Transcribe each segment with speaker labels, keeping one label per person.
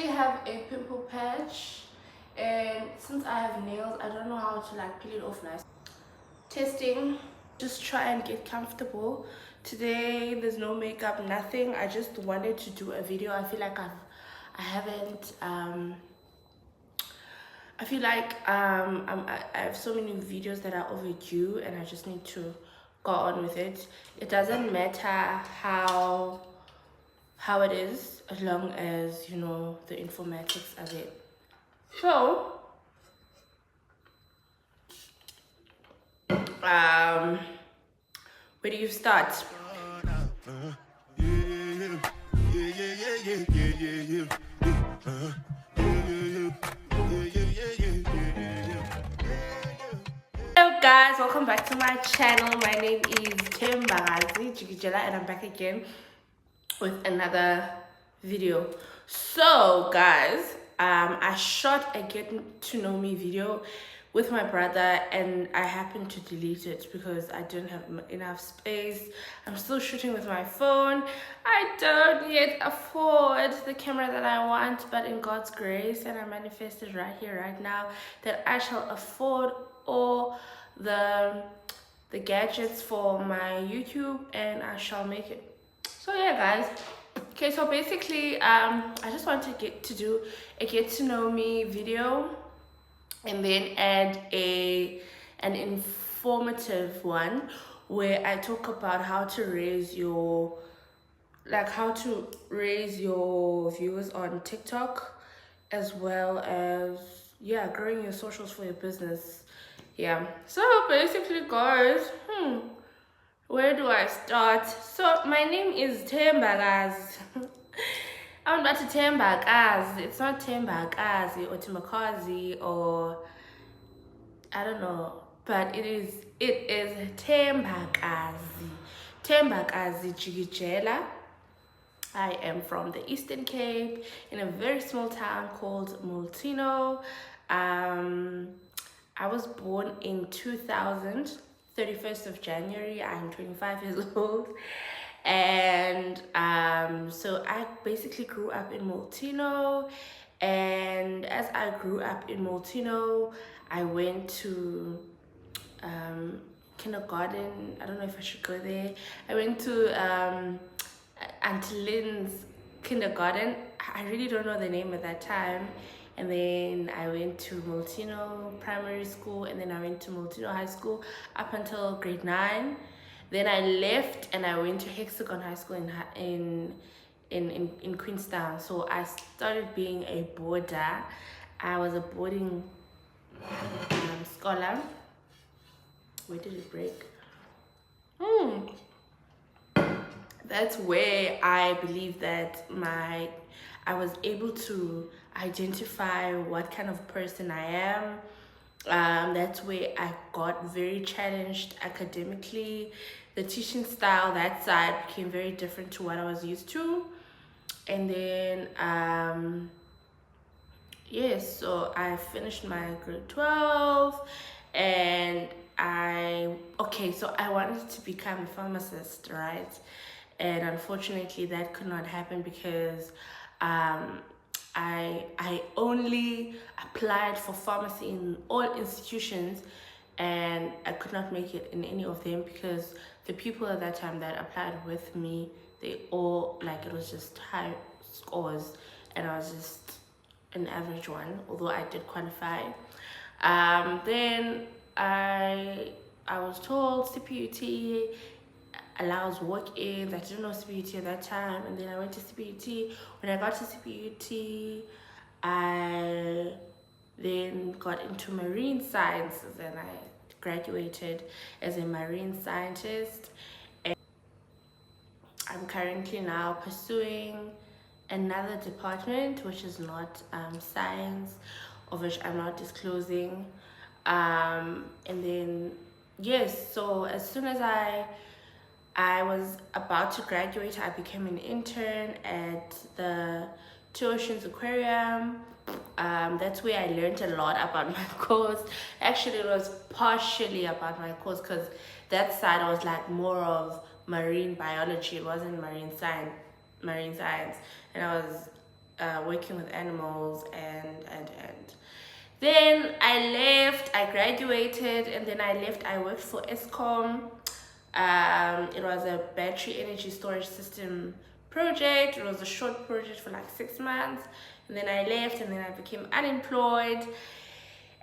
Speaker 1: actually have a pimple patch, and since I have nails, I don't know how to like peel it off nice. Testing, just try and get comfortable. Today there's no makeup, nothing. I just wanted to do a video. I feel like I haven't I feel like I have so many videos that are overdue, and I just need to go on with it. It doesn't matter how it is, as long as you know the informatics of it. So where do you start? Hello guys, welcome back to my channel. My name is Timala, and I'm back again with another video. So guys, I shot a get to know me video with my brother, and I happened to delete it because I didn't have enough space. I'm still shooting with my phone. I don't yet afford the camera that I want, but in God's grace, and I manifested right here right now that I shall afford all the gadgets for my YouTube, and I shall make it. So yeah guys, okay, so basically I just want to do a get to know me video, and then add an informative one where I talk about how to raise your viewers on TikTok, as well as growing your socials for your business. Yeah, so basically guys, where do I start? So my name is Timala. I'm about to Tembakazi. It's not Tembakazi or Timakazi or I don't know, but it is Tembakazi. Tembakazi Jigijela. I am from the Eastern Cape in a very small town called Multino. I was born in 2000, 31st of January. I'm 25 years old. And so I basically grew up in Multino, and as I grew up in Multino, I went to kindergarten. I don't know if I should go there. I went to Auntie Lynn's kindergarten. I really don't know the name at that time. And then I went to Multino primary school, and then I went to Multino high school up until grade 9. Then I left and I went to Hexagon High School in Queenstown. So I started being a boarder. I was a boarding scholar. Where did it break? That's where I believe that I was able to identify what kind of person I am. That's where I got very challenged academically. The teaching style, that side, became very different to what I was used to. And then yes, so I finished my grade 12, and so I wanted to become a pharmacist, right? And unfortunately that could not happen because I only applied for pharmacy in all institutions, and I could not make it in any of them because the people at that time that applied with me, they all, like, it was just high scores, and I was just an average one, although I did qualify. Then I was told CPUT allows walk-ins. I didn't know CPUT at that time, and then I went to CPUT. When I got to CPUT, I then got into marine sciences, and I graduated as a marine scientist. And I'm currently now pursuing another department, which is not science, of which I'm not disclosing. And then yes, so as soon as I was about to graduate, I became an intern at the Two Oceans Aquarium. That's where I learned a lot about my course. Actually, it was partially about my course because that side was like more of marine biology. It wasn't marine science, and I was working with animals and then I left, I graduated, and then I left. I worked for Eskom. It was a battery energy storage system project. It was a short project for like 6 months. And then I left, and then I became unemployed.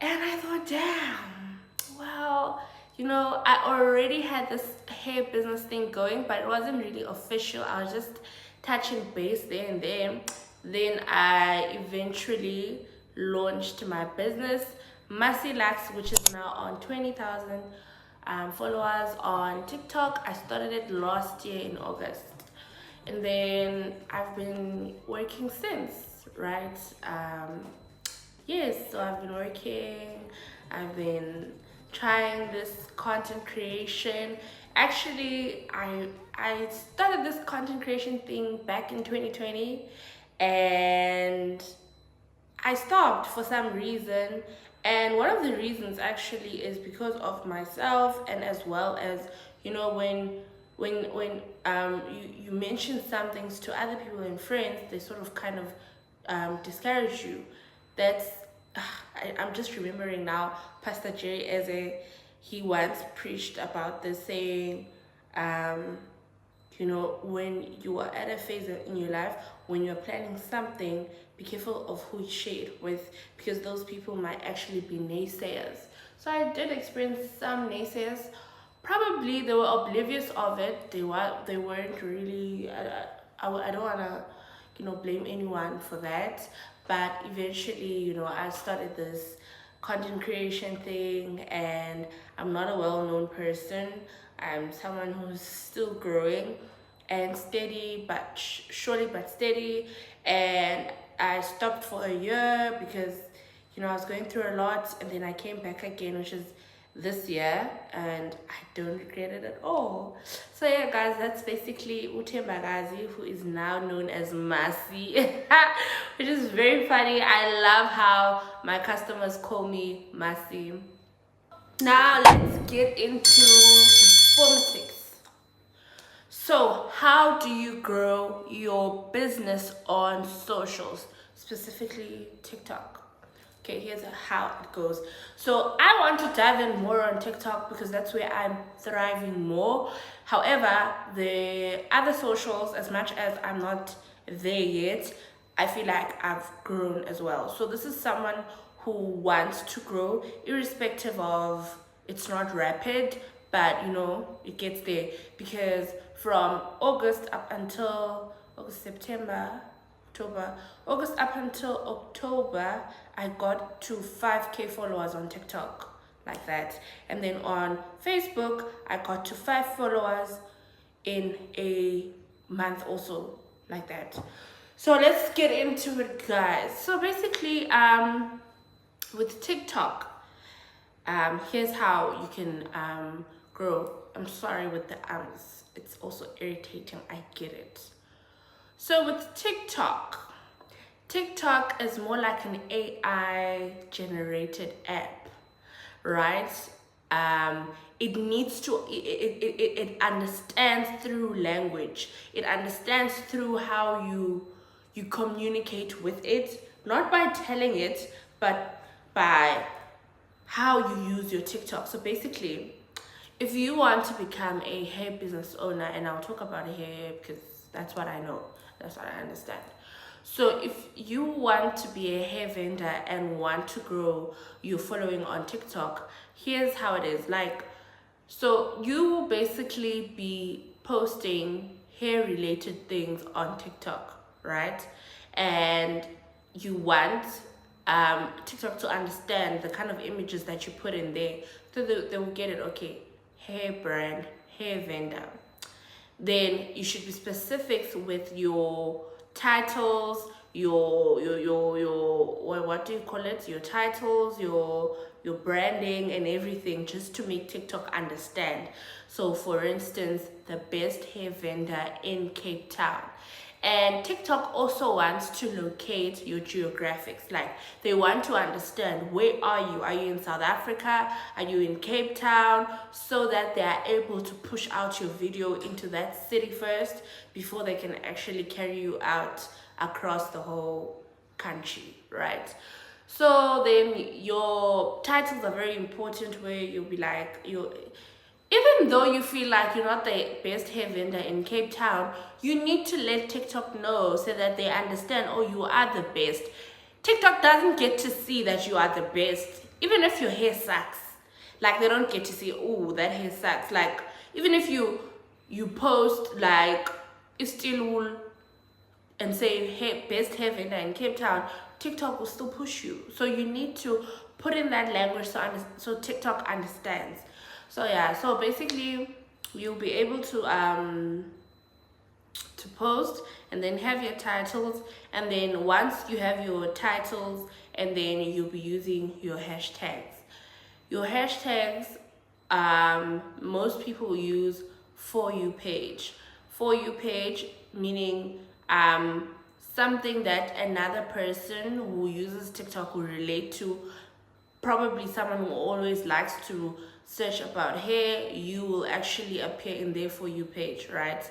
Speaker 1: And I thought, damn, well, I already had this hair business thing going, but it wasn't really official. I was just touching base there and there. Then I eventually launched my business, Massy Lax, which is now on 20,000 followers on TikTok. I started it last year in August. And then I've been working since, right? Yes, so I've been working, I've been trying this content creation. Actually, I started this content creation thing back in 2020, and I stopped for some reason. And one of the reasons actually is because of myself, and as well as, when you mention some things to other people and friends, they sort of kind of discourage you. That's I'm just remembering now, Pastor Jerry Eze, he once preached about this, saying, when you are at a phase in your life, when you're planning something, be careful of who you share it with, because those people might actually be naysayers. So I did experience some naysayers. Probably they were oblivious of it. They weren't really. I don't wanna, blame anyone for that. But eventually, I started this content creation thing, and I'm not a well-known person. I'm someone who's still growing and steady, but surely but steady. And I stopped for a year because, I was going through a lot, and then I came back again, which is this year, and I don't regret it at all. So yeah, guys, that's basically Utembagazi, who is now known as Masi, which is very funny. I love how my customers call me Masi. Now let's get into informatics. So how do you grow your business on socials, specifically TikTok? Okay, here's how it goes. So I want to dive in more on TikTok because that's where I'm thriving more. However, the other socials, as much as I'm not there yet, I feel like I've grown as well. So this is someone who wants to grow, irrespective of, it's not rapid, but it gets there. Because from August up until August up until October, I got to 5K followers on TikTok, like that. And then on Facebook, I got to 5 followers in a month also, like that. So let's get into it, guys. So basically, with TikTok, here's how you can grow. I'm sorry with the ums. It's also irritating. I get it. So with TikTok is more like an AI generated app, right? It needs to, it understands through language. It understands through how you communicate with it, not by telling it, but by how you use your TikTok. So basically, if you want to become a hair business owner, and I'll talk about hair because that's what I know, that's what I understand. So if you want to be a hair vendor and want to grow your following on TikTok, here's how it is. So you will basically be posting hair related things on TikTok, right? And you want TikTok to understand the kind of images that you put in there, so they will get it. Okay, hair brand, hair vendor. Then you should be specific with your titles, your what do you call it? Your titles, your branding and everything, just to make TikTok understand. So for instance, the best hair vendor in Cape Town. And TikTok also wants to locate your geographics. Like, they want to understand, where are you? Are you in South Africa? Are you in Cape Town? So that they are able to push out your video into that city first before they can actually carry you out across the whole country, right? So then your titles are very important, where you'll be like, even though you feel like you're not the best hair vendor in Cape Town, you need to let TikTok know so that they understand, oh, you are the best. TikTok doesn't get to see that you are the best, even if your hair sucks. Like, they don't get to see, oh, that hair sucks. Like, even if you post like Istilul and say, hey, best hair vendor in Cape Town, TikTok will still push you. So you need to put in that language so TikTok understands. So yeah, so basically you'll be able to post and then have your titles, and then once you have your titles, and then you'll be using your hashtags. Your hashtags, most people use For You page. For You page meaning something that another person who uses TikTok will relate to. Probably someone who always likes to search about hair, you will actually appear in their For You page, right?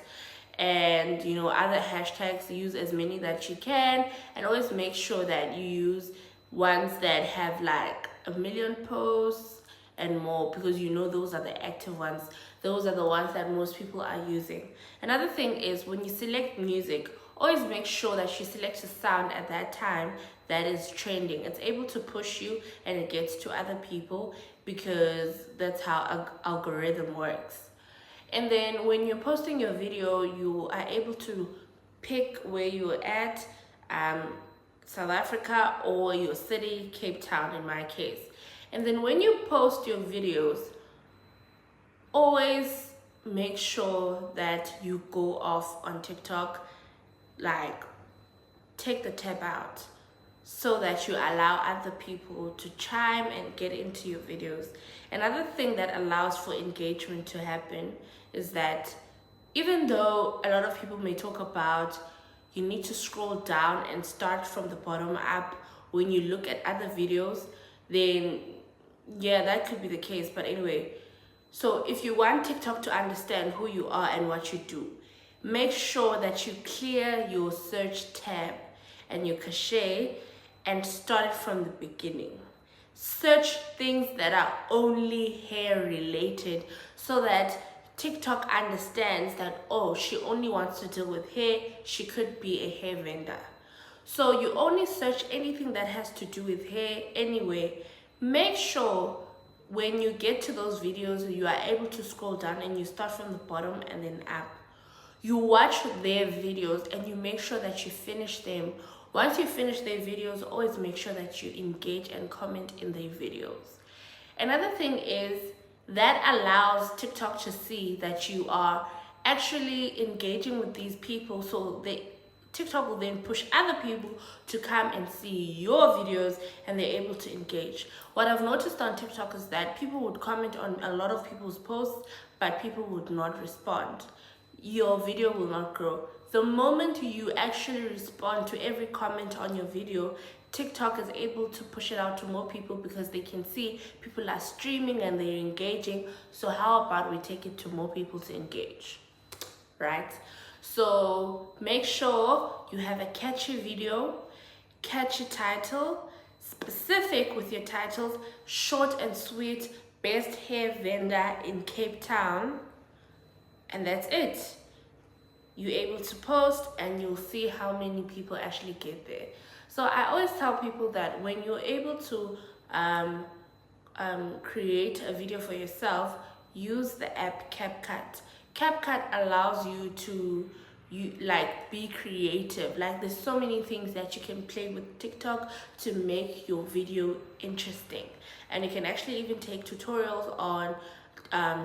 Speaker 1: And other hashtags, use as many that you can, and always make sure that you use ones that have like 1 million posts and more, because those are the active ones. Those are the ones that most people are using. Another thing is, when you select music, always make sure that you select a sound at that time that is trending. It's able to push you and it gets to other people, because that's how algorithm works. And then when you're posting your video, you are able to pick where you're at, South Africa or your city, Cape Town in my case. And then when you post your videos, always make sure that you go off on TikTok, like take the tab out, so that you allow other people to chime and get into your videos. Another thing that allows for engagement to happen is that, even though a lot of people may talk about you need to scroll down and start from the bottom up when you look at other videos, then yeah, that could be the case. But anyway, so if you want TikTok to understand who you are and what you do, make sure that you clear your search tab and your cache and start from the beginning. Search things that are only hair related, so that TikTok understands that, oh, she only wants to deal with hair, she could be a hair vendor. So you only search anything that has to do with hair anyway. Make sure when you get to those videos, you are able to scroll down and you start from the bottom and then up. You watch their videos and you make sure that you finish them. Once you finish their videos, always make sure that you engage and comment in their videos. Another thing is that allows TikTok to see that you are actually engaging with these people, so TikTok will then push other people to come and see your videos, and they're able to engage. What I've noticed on TikTok is that people would comment on a lot of people's posts, but people would not respond. Your video will not grow. The moment you actually respond to every comment on your video, TikTok is able to push it out to more people, because they can see people are streaming and they're engaging. So how about we take it to more people to engage, right? So make sure you have a catchy video, catchy title, specific with your titles, short and sweet, best hair vendor in Cape Town, and that's it. You're able to post and you'll see how many people actually get there. So I always tell people that when you're able to create a video for yourself, use the app CapCut. CapCut allows you to be creative. Like, there's so many things that you can play with TikTok to make your video interesting, and you can actually even take tutorials on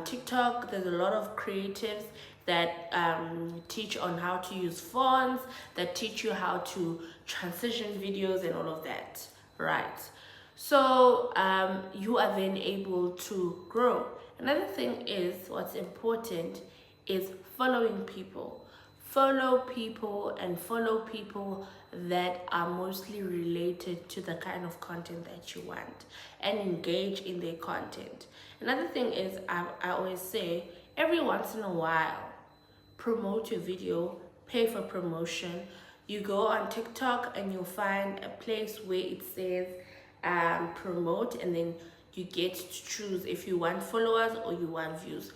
Speaker 1: TikTok. There's a lot of creatives that teach on how to use fonts, that teach you how to transition videos and all of that, right? So you are then able to grow. Another thing is, what's important is following people. Follow people, and follow people that are mostly related to the kind of content that you want, and engage in their content. Another thing is, I always say, every once in a while, promote your video, pay for promotion. You go on TikTok and you'll find a place where it says promote, and then you get to choose if you want followers or you want views.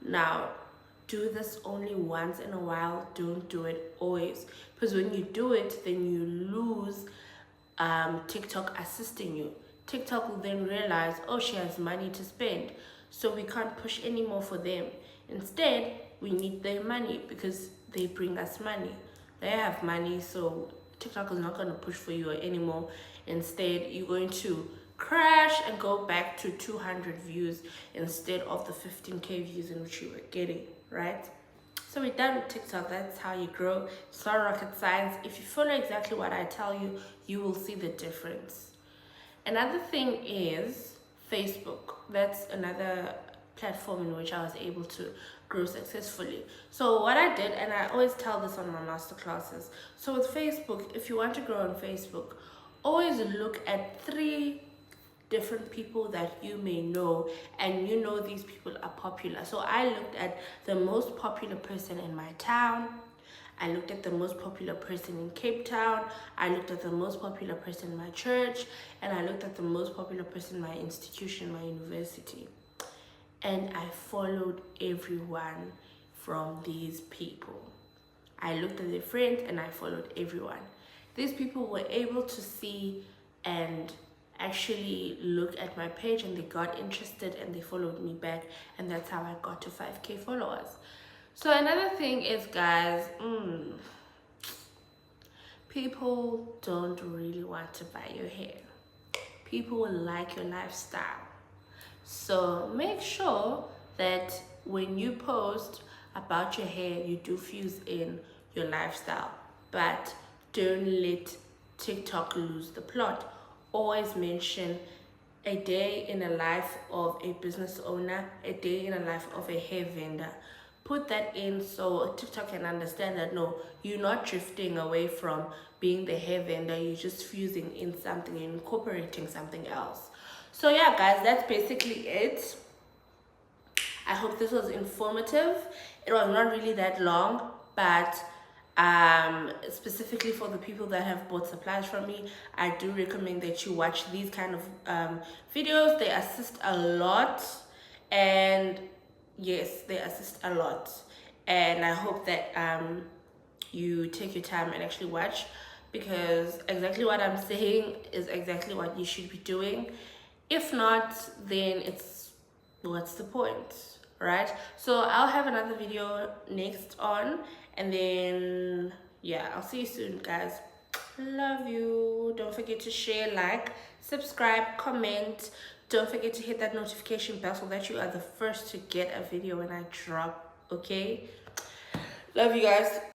Speaker 1: Now, do this only once in a while. Don't do it always, because when you do it, then you lose TikTok assisting you. TikTok will then realize, oh, she has money to spend, so we can't push anymore for them. Instead, we need their money because they bring us money. They have money, so TikTok is not going to push for you anymore. Instead, you're going to crash and go back to 200 views instead of the 15k views in which you were getting, right? So we're done with TikTok. That's how you grow. It's not rocket science. If you follow exactly what I tell you, you will see the difference. Another thing is Facebook. That's another platform in which I was able to grow successfully. So what I did, and I always tell this on my master classes, so with Facebook, if you want to grow on Facebook, always look at 3 different people that you may know, and you know these people are popular. So I looked at the most popular person in my town, I looked at the most popular person in Cape Town, I looked at the most popular person in my church, and I looked at the most popular person in my institution, my university. And I followed everyone from these people. I looked at their friends and I followed everyone. These people were able to see and actually look at my page, and they got interested and they followed me back, and that's how I got to 5k followers. So another thing is, guys, people don't really want to buy your hair. People will like your lifestyle. So make sure that when you post about your hair, you do fuse in your lifestyle, but don't let TikTok lose the plot. Always mention a day in the life of a business owner, a day in the life of a hair vendor. Put that in so TikTok can understand that no, you're not drifting away from being the hair vendor, you're just fusing in something, incorporating something else. So yeah, guys, that's basically it. I hope this was informative. It was not really that long, but specifically for the people that have bought supplies from me, I do recommend that you watch these kind of videos. They assist a lot, and yes, they assist a lot, and I hope that you take your time and actually watch, because exactly what I'm saying is exactly what you should be doing. If not, then it's, what's the point, right? So I'll have another video next on, and then yeah, I'll see you soon, guys. Love you. Don't forget to share, like, subscribe, comment. Don't forget to hit that notification bell so that you are the first to get a video when I drop. Okay, love you guys.